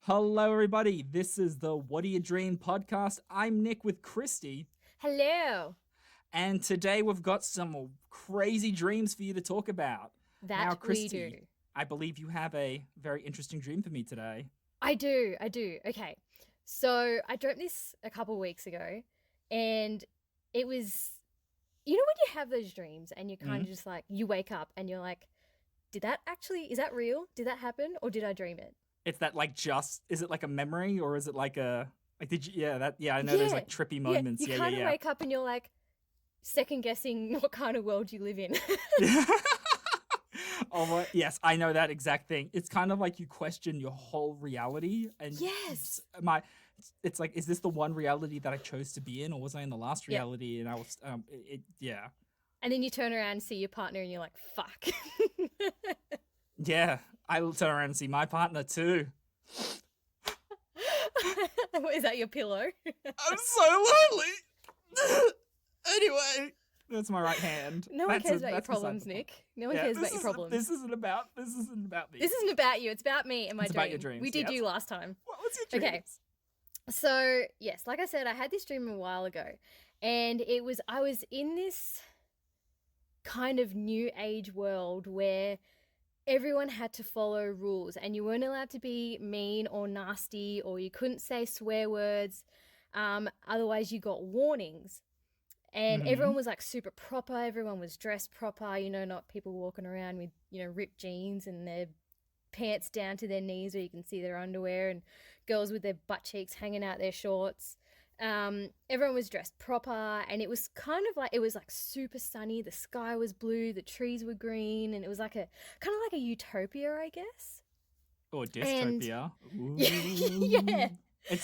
Hello, everybody. This is the What Do You Dream podcast. I'm Nick with Kristi, Hello. and today we've got some crazy dreams for you to talk about. That Now, we Kristi, do. I believe you have a very interesting dream for me today. I do. Okay. So I dreamt this a couple of weeks ago, and it was, when you have those dreams and you kind of just like, you wake up and you're like, is that real? Did that happen? Or did I dream it? It's that is it like a memory or is it like I know there's like trippy moments. You kind of wake up and you're like, second guessing what kind of world you live in. Oh, yes, I know that exact thing. It's kind of like you question your whole reality. And Yes. It's like, is this the one reality that I chose to be in, or was I in the last reality? And I was, yeah. And then you turn around and see your partner and you're like, fuck. Yeah, I will turn around and see my partner too. Is that your pillow? I'm so lonely. Anyway, that's my right hand. No one cares about your problems, Nick. No one cares about your problems. This isn't about me. This isn't about you. It's about me and my It's dream. about your dreams. We did you last time. What's your dreams? Okay. So, yes, like I said, I had this dream a while ago. And I was in this kind of new age world where everyone had to follow rules and you weren't allowed to be mean or nasty, or you couldn't say swear words. Otherwise you got warnings. And everyone was like super proper. Everyone was dressed proper, not people walking around with, ripped jeans and their pants down to their knees where you can see their underwear, and girls with their butt cheeks hanging out their shorts. Everyone was dressed proper, and it was kind of like, it was like super sunny. The sky was blue, the trees were green, and it was like kind of like a utopia, I guess. Or dystopia. Yeah.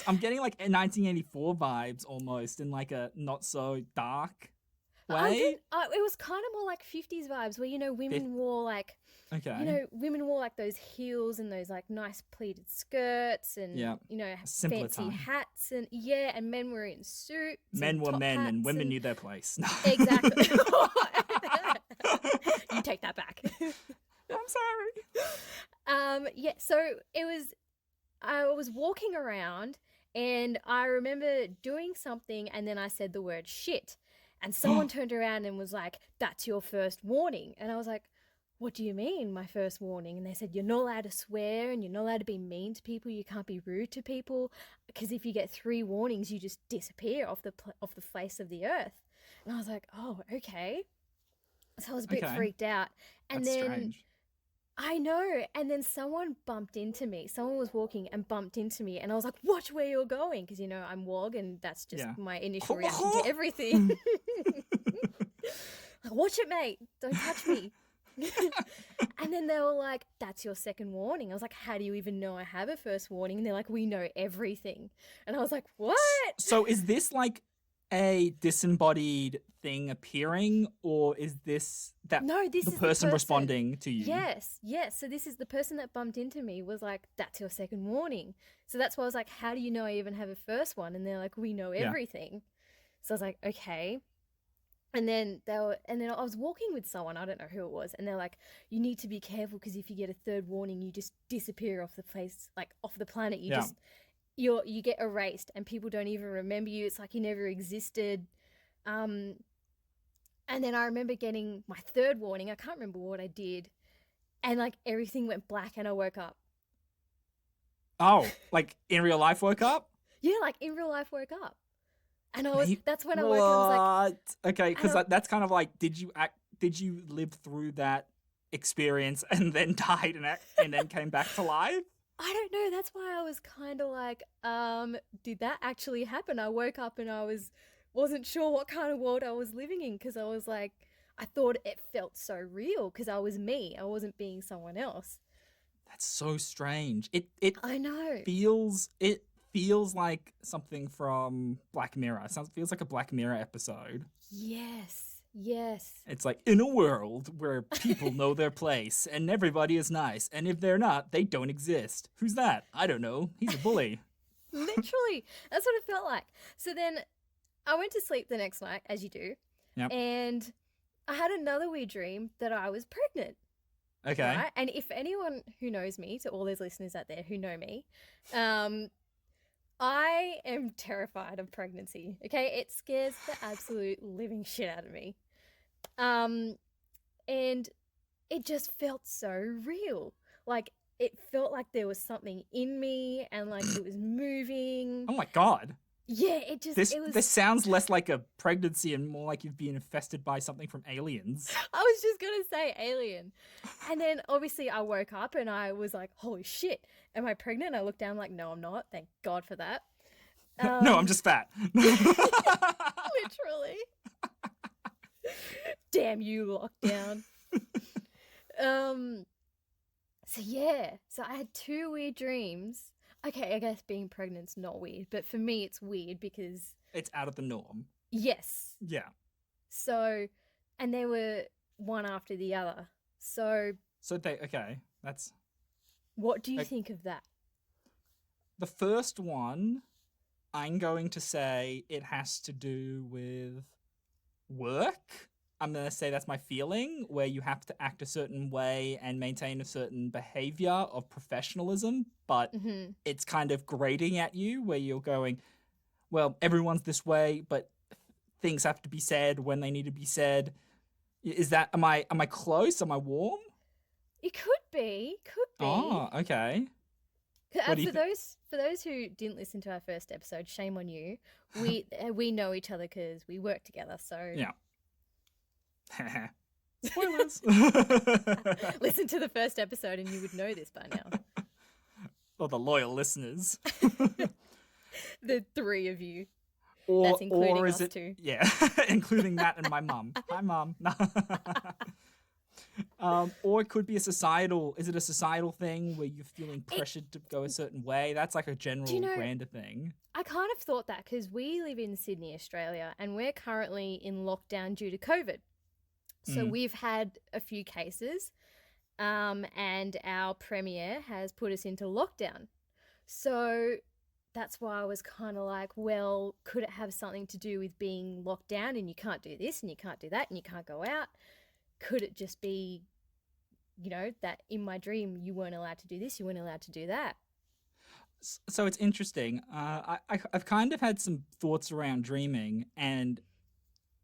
I'm getting like 1984 vibes almost, in like a not so dark way. It was kind of more like 50s vibes where, women wore like, women wore like those heels and those like nice pleated skirts and, Simpler fancy time. hats and men were in suits. Men were men and women and... knew their place. Exactly. You take that back. I'm sorry. So I was walking around and I remember doing something and then I said the word shit. And someone turned around and was like, "That's your first warning." And I was like, "What do you mean, my first warning?" And they said, "You're not allowed to swear and you're not allowed to be mean to people. You can't be rude to people, because if you get 3 warnings, you just disappear off the face of the earth." And I was like, "Oh, okay." So I was a bit freaked out. And That's then strange. I know. And then someone bumped into me. Someone was walking and bumped into me. And I was like, "Watch where you're going." Because, I'm WOG and that's just my initial reaction to everything. Like, "Watch it, mate. Don't touch me." And then they were like, "That's your second warning." I was like, "How do you even know I have a first warning?" And they're like, "We know everything." And I was like, "What?" So is this like a disembodied thing appearing, or is this the person responding to you? Yes. So this is the person that bumped into me was like, "That's your second warning." So that's why I was like, "How do you know I even have a first one?" And they're like, "We know everything." So I was like, "Okay." And then I was walking with someone, I don't know who it was, and they're like, "You need to be careful, because if you get a third warning, you just disappear off the place, like off the planet. You get erased and people don't even remember you. It's like you never existed." And then I remember getting my third warning. I can't remember what I did. And like everything went black and I woke up. Oh, like in real life woke up? Yeah, like in real life woke up. And that's when I woke up. I was like, okay, because that's kind of like, did you live through that experience and then died and then came back to life? I don't know. That's why I was kind of like, did that actually happen? I woke up and I wasn't sure what kind of world I was living in, because I was like, I thought it felt so real because I was me. I wasn't being someone else. That's so strange. I know. It feels like something from Black Mirror. It feels like a Black Mirror episode. Yes. It's like, in a world where people know their place and everybody is nice, and if they're not, they don't exist. Who's that? I don't know. He's a bully. Literally. That's what it felt like. So then I went to sleep the next night, as you do. Yep. And I had another weird dream that I was pregnant. Okay. Right? And if anyone who knows me, to all those listeners out there who know me, I am terrified of pregnancy. Okay, it scares the absolute living shit out of me. And it just felt so real. Like it felt like there was something in me, and like it was moving. Oh my God. Yeah, This sounds less like a pregnancy and more like you've been infested by something from aliens. I was just gonna say alien. And then obviously I woke up and I was like, holy shit, am I pregnant? And I looked down like, no, I'm not. Thank God for that. No, I'm just fat. Literally. Damn you, lockdown. So yeah, so I had 2 weird dreams. Okay, I guess being pregnant's not weird, but for me it's weird because It's out of the norm. yes. Yeah. So, and they were one after the other. So that's what do you think of that? the first one. I'm going to say it has to do with work. I'm going to say that's my feeling, where you have to act a certain way and maintain a certain behavior of professionalism, but it's kind of grating at you where you're going, well, everyone's this way, but things have to be said when they need to be said. Is that, am I close? Am I warm? It could be. Oh, okay. For those who didn't listen to our first episode, shame on you. We know each other because we work together. So yeah. Spoilers. Listen to the first episode and you would know this by now. Or the loyal listeners. The 3 of you. Or, that's including or is us it, too. Yeah, including that and my mum. Hi, Mum. Or it could be is it a societal thing where you're feeling pressured to go a certain way? That's like a general grander thing. I kind of thought that because we live in Sydney, Australia, and we're currently in lockdown due to COVID. So we've had a few cases, and our premier has put us into lockdown. So that's why I was kind of like, well, could it have something to do with being locked down and you can't do this and you can't do that and you can't go out? Could it just be, that in my dream you weren't allowed to do this, you weren't allowed to do that? So it's interesting. I've kind of had some thoughts around dreaming, and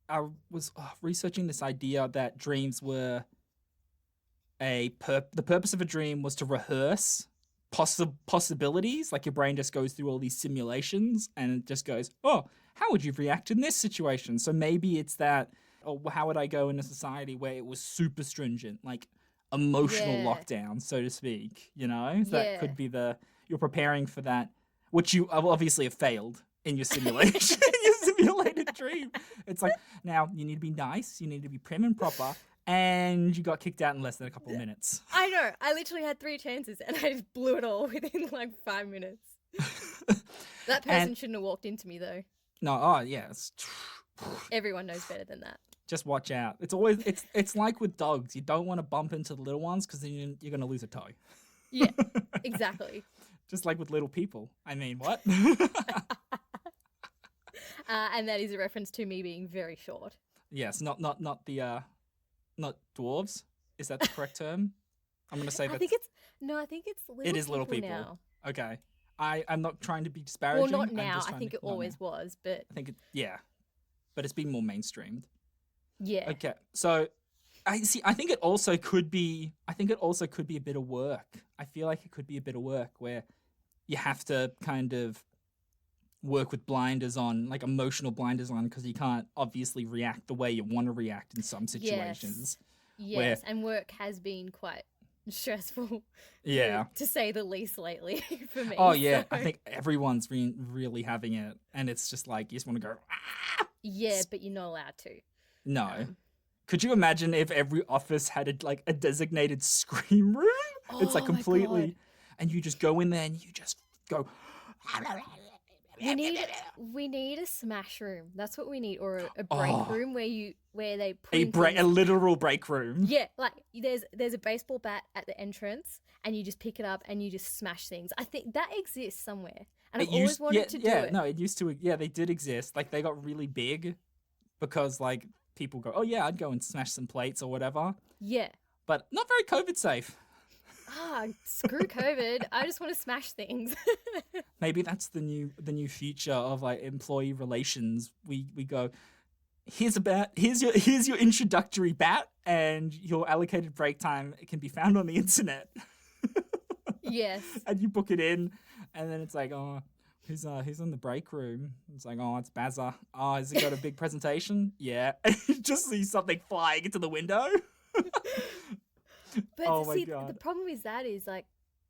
I was researching this idea that dreams were the purpose of a dream was to rehearse possibilities. Like your brain just goes through all these simulations and it just goes, oh, how would you react in this situation? So maybe it's that, how would I go in a society where it was super stringent, like emotional lockdown, so to speak, So that could be you're preparing for that, which you obviously have failed in your simulation, in your simulated dream. It's like, now you need to be nice, you need to be prim and proper, and you got kicked out in less than a couple of minutes. I know. I literally had 3 chances and I just blew it all within like 5 minutes. That person shouldn't have walked into me though. No, yeah. Everyone knows better than that. Just watch out. It's like with dogs. You don't want to bump into the little ones because then you're going to lose a toe. Yeah, exactly. Just like with little people. I mean, what? And that is a reference to me being very short. Yes, not dwarves. Is that the correct term? I'm going to say that. I think it's little It is little people. Now. Okay. I'm not trying to be disparaging. Well, not now. I think it always was, but I think but it's been more mainstreamed. Yeah. Okay. So I think it also could be a bit of work. I feel like it could be a bit of work where you have to kind of work with blinders on, like emotional blinders on, because you can't obviously react the way you want to react in some situations. Yes, and work has been quite stressful. Yeah. To say the least lately for me. Oh, yeah. So. I think everyone's been really having it, and it's just like, you just want to go, ah! Yeah, but you're not allowed to. No. Could you imagine if every office had a designated scream room? It's like completely, and you just go in there and you just go. We need a smash room. That's what we need, or a break room where they put a literal break room. Yeah, like there's a baseball bat at the entrance, and you just pick it up and you just smash things. I think that exists somewhere, and I've always wanted to do it. No, it used to. Yeah, they did exist. Like they got really big because like people go, oh yeah, I'd go and smash some plates or whatever. Yeah. but not very COVID safe. Screw COVID. I just want to smash things. Maybe that's the new future of like employee relations. We go, here's your introductory bat, and your allocated break time can be found on the internet. Yes. And you book it in, and then it's like, oh, who's in the break room? It's like, oh, it's Bazza. Oh, has he got a big presentation? Yeah. And you just see something flying into the window. But oh my see, God. the problem with that is like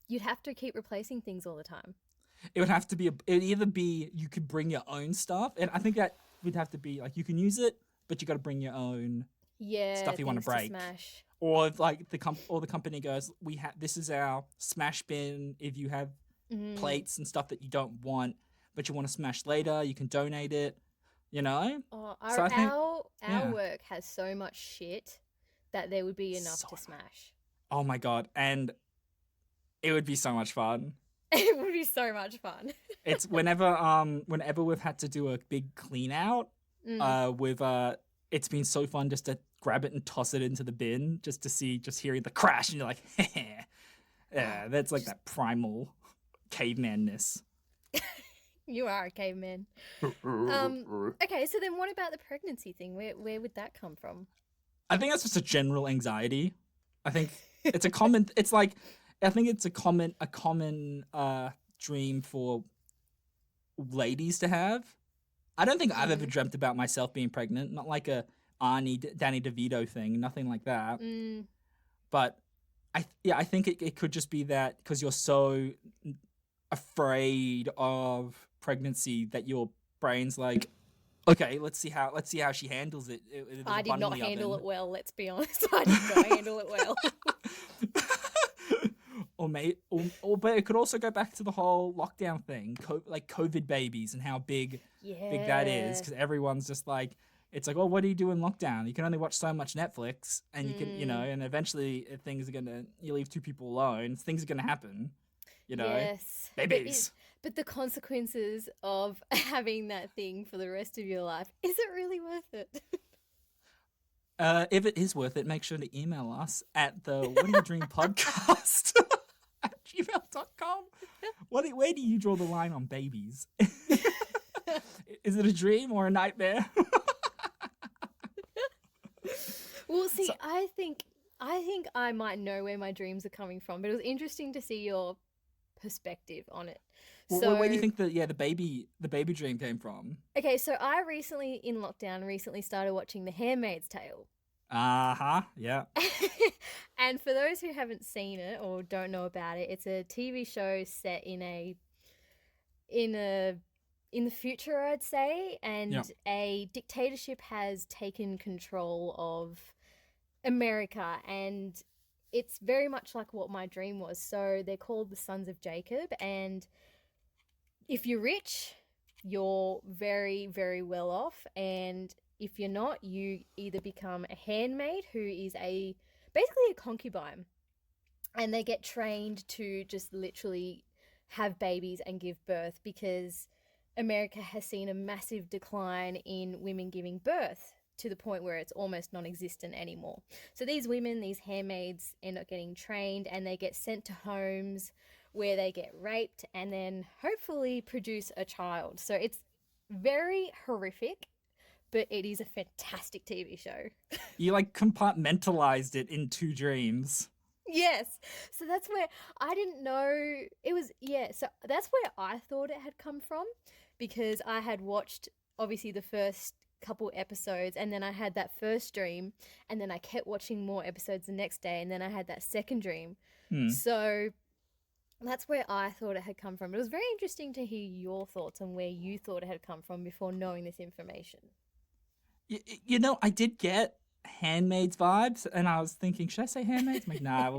you'd have to keep replacing things all the time. It would have to be it'd either be you could bring your own stuff, and I think that would have to be like you can use it, but you got to bring your own stuff you want to break. Smash. Or if like the company goes, this is our smash bin. If you have plates and stuff that you don't want, but you want to smash later, you can donate it. You know. Oh, So I think, our work has so much shit that there would be enough to smash. Oh my God, and it would be so much fun. It would be so much fun. It's whenever we've had to do a big clean out, it's been so fun just to grab it and toss it into the bin just hearing the crash, and you're like, yeah, that's like that primal cavemanness. You are a caveman. Okay, so then what about the pregnancy thing? Where would that come from? I think that's just a general anxiety. I think it's a common. I think it's a common dream for ladies to have. I don't think I've ever dreamt about myself being pregnant. Not like a Danny DeVito thing. Nothing like that. But I think it could just be that because you're so afraid of pregnancy that your brain's like, okay, let's see how she handles it. I did not handle it well. Let's be honest. I did not handle it well. But it could also go back to the whole lockdown thing, like COVID babies and how big that is, because everyone's just like, it's like, oh, what do you do in lockdown? You can only watch so much Netflix, and you can, and eventually you leave two people alone, things are gonna happen, Yes. babies. But the consequences of having that thing for the rest of your life, is it really worth it? If it is worth it, make sure to email us at the What Do You Dream podcast at gmail.com. Where do you draw the line on babies? Is it a dream or a nightmare? Well, see, I think I might know where my dreams are coming from, but it was interesting to see your perspective on it. Well, where do you think the baby dream came from? Okay, so I in lockdown, started watching The Handmaid's Tale. Yeah. And for those who haven't seen it or don't know about it, it's a TV show set in the future, I'd say, and a dictatorship has taken control of America, and it's very much like what my dream was. So they're called the Sons of Jacob, and if you're rich, you're very, very well off, and if you're not, you either become a handmaid, who is basically a concubine, and they get trained to just literally have babies and give birth, because America has seen a massive decline in women giving birth to the point where it's almost non-existent anymore. So these women, these handmaids, end up getting trained, and they get sent to homes where they get raped and then hopefully produce a child. So it's very horrific, but it is a fantastic TV show. You compartmentalized it in two dreams. Yes. So that's where I didn't know it was. Yeah. So that's where I thought it had come from, because I had watched obviously the first couple episodes, and then I had that first dream, and then I kept watching more episodes the next day, and then I had that second dream. So that's where I thought it had come from. It was very interesting to hear your thoughts on where you thought it had come from before knowing this information. I did get Handmaids vibes, and I was thinking, should I say Handmaids? I'm like, nah,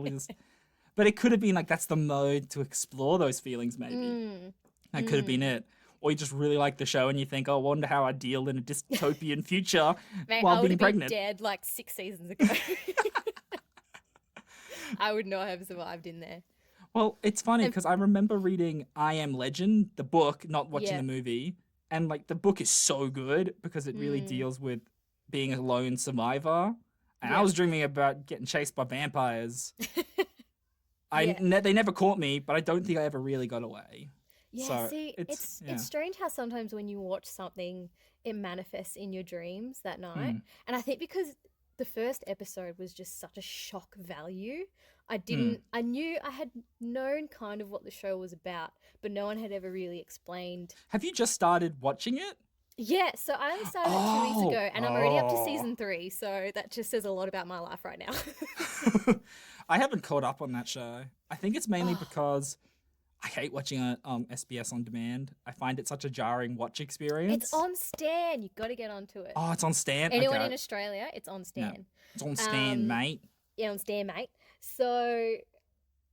but it could have been that's the mode to explore those feelings, maybe. That could have been it. Or you just really like the show and you think, oh, I wonder how I'd deal in a dystopian future while being pregnant. I would have been dead 6 seasons ago. I would not have survived in there. Well, it's funny because I remember reading I Am Legend, the book, not watching the movie. And the book is so good because it really deals with being a lone survivor. And I was dreaming about getting chased by vampires. Yeah. They never caught me, but I don't think I ever really got away. Yeah, So see, it's strange how sometimes when you watch something, it manifests in your dreams that night. Mm, And I think because the first episode was just such a shock value, mm. I had known kind of what the show was about, but no one had ever really explained. Have you just started watching it? Yeah, so I only started it 2 weeks ago, and I'm already up to season 3, so that just says a lot about my life right now. I haven't caught up on that show. I think it's mainly Oh, because I hate watching it SBS on demand. I find it such a jarring watch experience. it's on Stan. You got to get onto it. Oh, it's on Stan. Anyone Okay. in Australia, it's on Yeah, Stan. it's on Stan, mate. Yeah, on Stan, mate. So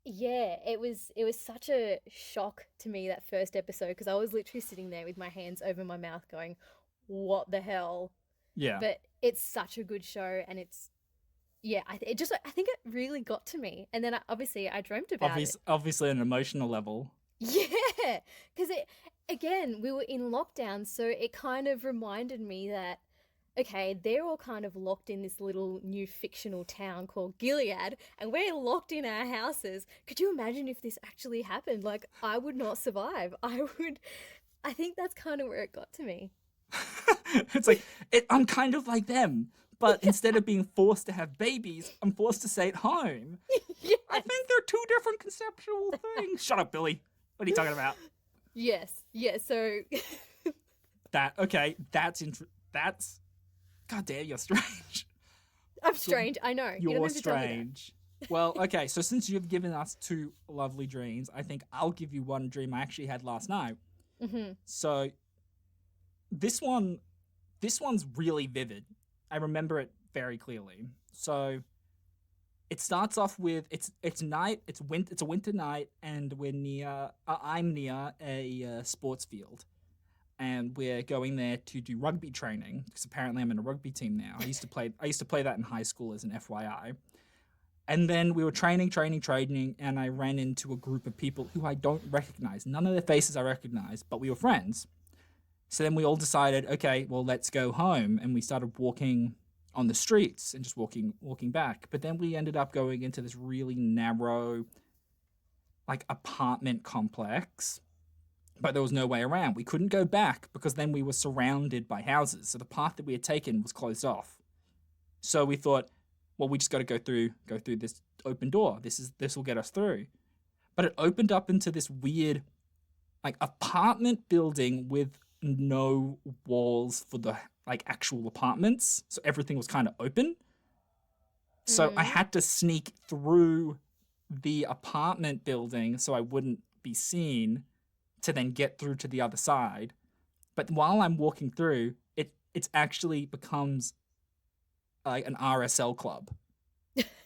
yeah, it was such a shock to me that first episode because I was literally sitting there with my hands over my mouth going, "What the hell?" Yeah, But it's such a good show, and it's yeah, I think it really got to me, and then obviously I dreamt about it. obviously on an emotional level. Yeah, because again we were in lockdown, so it kind of reminded me that okay, they're all kind of locked in this little new fictional town called Gilead, and we're locked in our houses. Could you imagine if this actually happened? Like, I would not survive. I think that's kind of where it got to me. It's like I'm kind of like them, but instead of being forced to have babies, I'm forced to stay at home. Yes. I think they're two different conceptual things. Shut up, Billy. What are you talking about? Yes. Yeah. So, That's God damn, you're strange. I'm strange. I know. You don't You're have to tell me that. strange. Well, okay, so since you've given us two lovely dreams, I think I'll give you one dream I actually had last night. Mm-hmm. So this one's really vivid. I remember it very clearly. So it starts off with it's night, it's a winter night, and I'm near a sports field, and we're going there to do rugby training because apparently I'm in a rugby team now. I used to play that in high school as an FYI. And then we were training, and I ran into a group of people who I don't recognize. None of their faces I recognize, but we were friends. So then we all decided, okay, well, let's go home. And we started walking on the streets and just walking back. But then we ended up going into this really narrow, like, apartment complex. But there was no way around. We couldn't go back because then we were surrounded by houses. So the path that we had taken was closed off. So we thought, well, we just got to go through this open door. This will get us through. But it opened up into this weird, like, apartment building with no walls for the like actual apartments. So everything was kind of open. So I had to sneak through the apartment building so I wouldn't be seen to then get through to the other side. But while I'm walking through, it's actually becomes like an RSL club.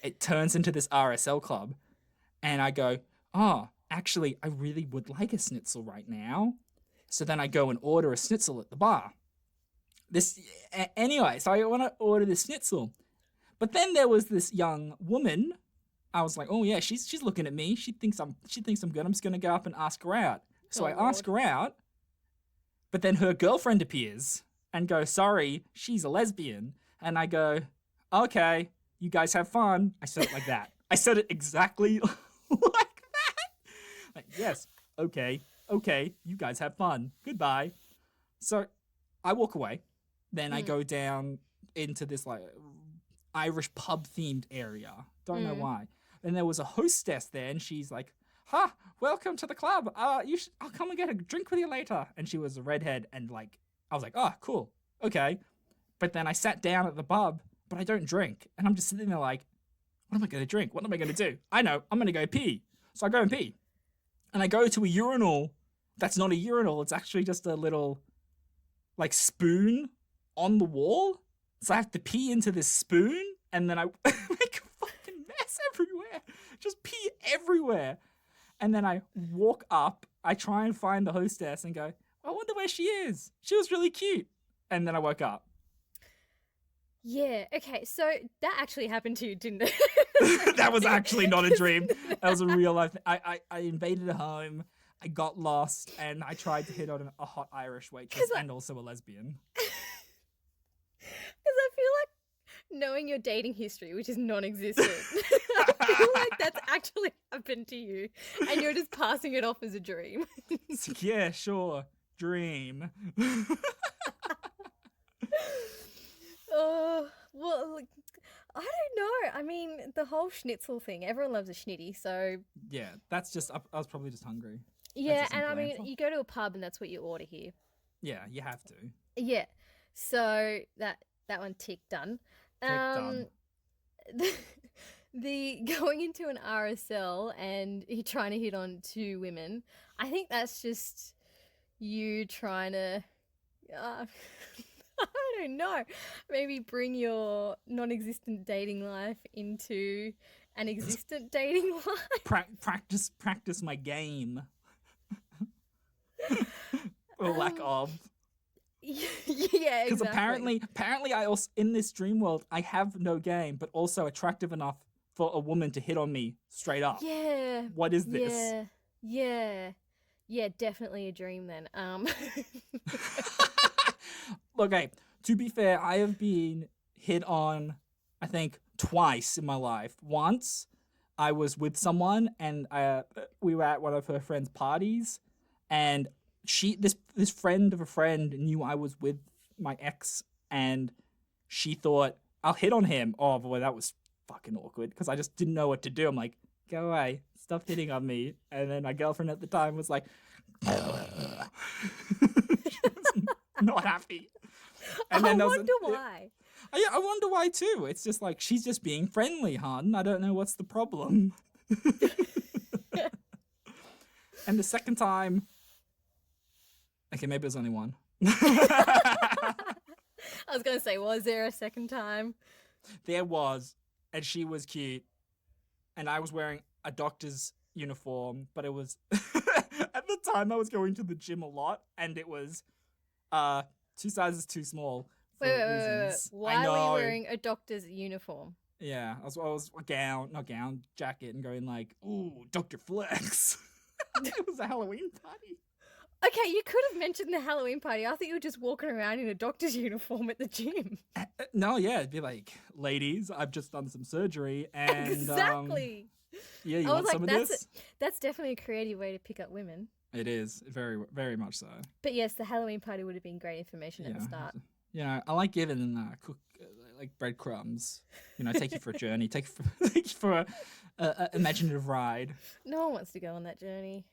It turns into this RSL club, and I go, oh, actually, I really would like a schnitzel right now. So then I go and order a schnitzel at the bar. Anyway, so I want to order the schnitzel. But then there was this young woman. I was like, oh yeah, she's looking at me. She thinks I'm good. I'm just gonna go up and ask her out. So I ask her out, but then her girlfriend appears and goes, sorry, she's a lesbian. And I go, okay, you guys have fun. I said it like that. I said it exactly like that. Like, yes, okay, you guys have fun. Goodbye. So I walk away. Then I go down into this like Irish pub themed area. Don't know why. And there was a hostess there, and she's like, welcome to the club. I'll come and get a drink with you later. And she was a redhead, and like, I was like, oh, cool. Okay. But then I sat down at the pub, but I don't drink. And I'm just sitting there like, what am I going to drink? What am I going to do? I know, I'm going to go pee. So I go and pee. And I go to a urinal that's not a urinal. It's actually just a little, like, spoon on the wall. So I have to pee into this spoon, and then I make a fucking mess everywhere. Just pee everywhere. And then I walk up. I try and find the hostess and go, I wonder where she is. She was really cute. And then I woke up. Yeah, okay, so that actually happened to you, didn't it? That was actually not a dream. That was a real life thing. I invaded a home, I got lost, and I tried to hit on a hot Irish waitress and also a lesbian. Because I feel like knowing your dating history, which is non-existent, I feel like that's actually happened to you, and you're just passing it off as a dream. It's like, yeah, sure, dream. Oh, well, like, I don't know. I mean, the whole schnitzel thing, everyone loves a schnitty, so Yeah, that's just. I was probably just hungry. That's yeah, just and I simple mean, answer. you go to a pub and that's what you order here. Yeah, you have to. Yeah, so that one tick done. Tick done. The, the going into an RSL and you trying to hit on two women, I think that's just you trying to, I don't know, maybe bring your non-existent dating life into an existent dating life. Practice my game. Or lack of. Yeah, Because exactly. apparently, I also in this dream world I have no game, but also attractive enough for a woman to hit on me straight up. Yeah. What is this? Yeah, definitely a dream then. Okay, to be fair, I have been hit on, I think, twice in my life. Once, I was with someone, and we were at one of her friend's parties, and this friend of a friend knew I was with my ex, and she thought I'll hit on him. Oh boy, that was fucking awkward because I just didn't know what to do. I'm like, go away, stop hitting on me. And then my girlfriend at the time was like, she was not happy. And then I wonder why. Yeah, I wonder why too. It's just like she's just being friendly, hon. I don't know what's the problem. And the second time, okay, maybe it was only one. I was going to say, was there a second time? There was, and she was cute, and I was wearing a doctor's uniform, but it was at the time I was going to the gym a lot, and it was 2 sizes too small for Wait. reasons. Why I know. were you wearing a doctor's uniform? Yeah, I was a not gown, jacket, and going like, ooh, Dr. Flex. It was a Halloween party. Okay, you could have mentioned the Halloween party. I thought you were just walking around in a doctor's uniform at the gym. No, yeah, it'd be like, ladies, I've just done some surgery, and Exactly. yeah, you I was want like, some of this? that's definitely a creative way to pick up women. It is very, very much so. But yes, the Halloween party would have been great information at the start. Yeah, I like giving like breadcrumbs. You know, take you for a journey, take you for a imaginative ride. No one wants to go on that journey.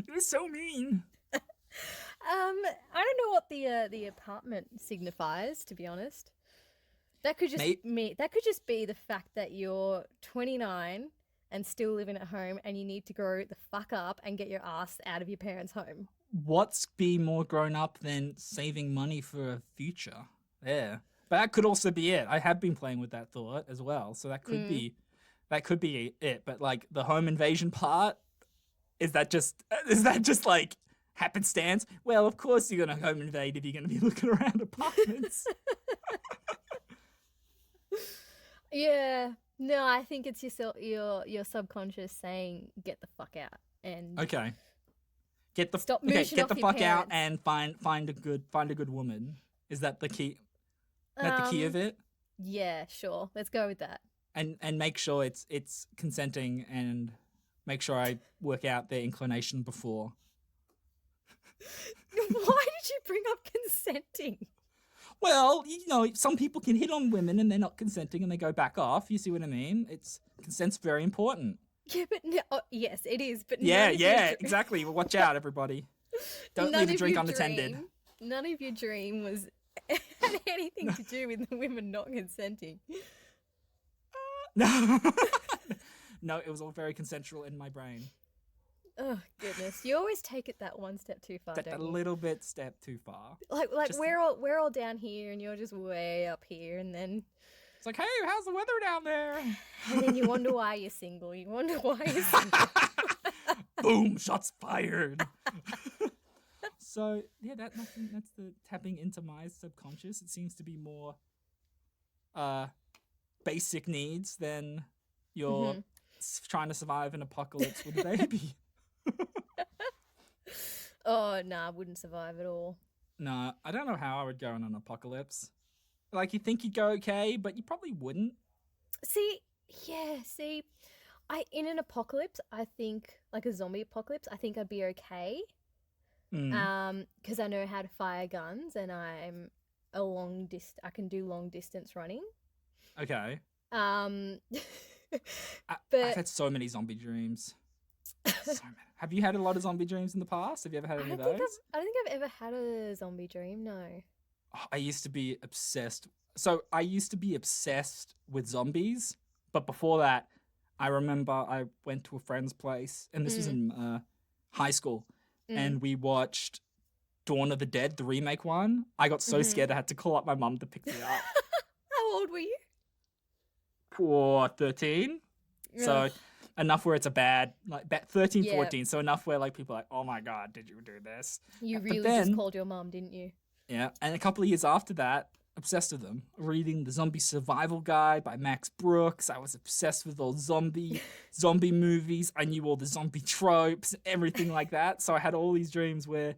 It was so mean. I don't know what the apartment signifies, to be honest. That could just that could just be the fact that you're 29 and still living at home and you need to grow the fuck up and get your ass out of your parents' home. What's be more grown up than saving money for a future? Yeah. But that could also be it. I have been playing with that thought as well. So that could be it. But like the home invasion part, is that just like happenstance? Well, of course you're gonna home invade if you're gonna be looking around apartments. Yeah. No, I think it's your subconscious saying get the fuck out and Okay. Get the stop mooshing get off the your fuck out parents. and find a good woman. Is that the key? Is that the key of it? Yeah, sure. Let's go with that. And make sure it's consenting, and make sure I work out their inclination before. Why did you bring up consenting? Well, you know, some people can hit on women and they're not consenting and they go back off. You see what I mean? Consent's very important. Yeah, but yes, it is. But Yeah, exactly. Well, watch out, everybody. Don't leave a drink unattended. None of your dream was had anything to do with the women not consenting. No, no, it was all very consensual in my brain. Oh goodness, you always take it that one step too far, don't you? A little bit step too far. Like we're all down here, and you're just way up here, and then it's like, hey, how's the weather down there? And then you wonder why you're single. You wonder why you're single. Boom! Shots fired. So yeah, that's the tapping into my subconscious. It seems to be more basic needs than you're trying to survive an apocalypse with a baby. Oh, nah, I wouldn't survive at all. Nah, I don't know how I would go in an apocalypse. Like you think you'd go okay, but you probably wouldn't. See, yeah, see, I in an apocalypse, I think like a zombie apocalypse, I think I'd be okay. Mm, Because I know how to fire guns and I can do long distance running. okay. Um, I've but had so many zombie dreams. So many. Have you had a lot of zombie dreams in the past? Have you ever had any of those? I don't think I've ever had a zombie dream. No. Oh, I used to be obsessed. So I used to be obsessed with zombies, but before that, I remember I went to a friend's place, and this was Mm, in high school, mm, and we watched Dawn of the Dead, the remake one. I got so mm-hmm. scared I had to call up my mum to pick me up. How old were you? For 13. Ugh, So enough where it's a bad, like 13, yeah, 14. So enough where like people are like, oh my God, did you do this? you But really just then, called your mum, didn't you? yeah, and a couple of years after that, obsessed with them. Reading The Zombie Survival Guide by Max Brooks. I was obsessed with all zombie movies. I knew all the zombie tropes, everything like that. So I had all these dreams where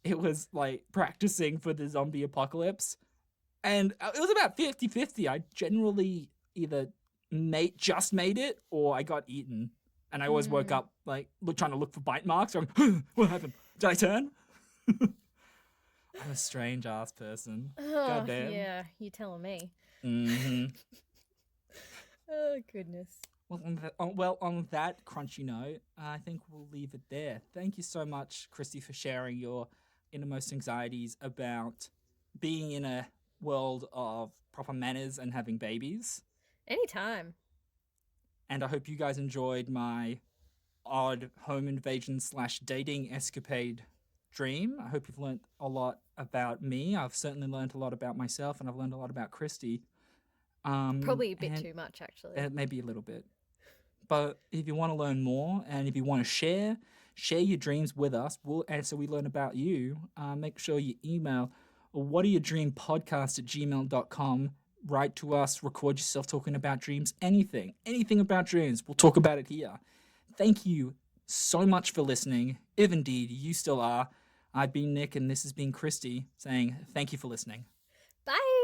it was like practicing for the zombie apocalypse. And it was about 50-50. I generally either just made it or I got eaten. And I always woke Mm. up like trying to look for bite marks. Or what happened? Did I turn? I'm a strange ass person. Oh, God damn. yeah, you're telling me. Hmm. Oh, goodness. On that crunchy note, I think we'll leave it there. Thank you so much, Kristi, for sharing your innermost anxieties about being in a world of proper manners and having babies. Anytime. And I hope you guys enjoyed my odd home invasion / dating escapade dream. I hope you've learned a lot about me. I've certainly learned a lot about myself, and I've learned a lot about Kristi. Probably a bit And too much, actually. maybe a little bit. But if you want to learn more, and if you want to share your dreams with us, and so we learn about you. Make sure you email whatareyourdreampodcast@gmail.com. Write to us, record yourself talking about dreams, anything about dreams. We'll talk about it here. Thank you so much for listening, if indeed you still are. I've been Nick, and this has been Kristi saying thank you for listening. Bye.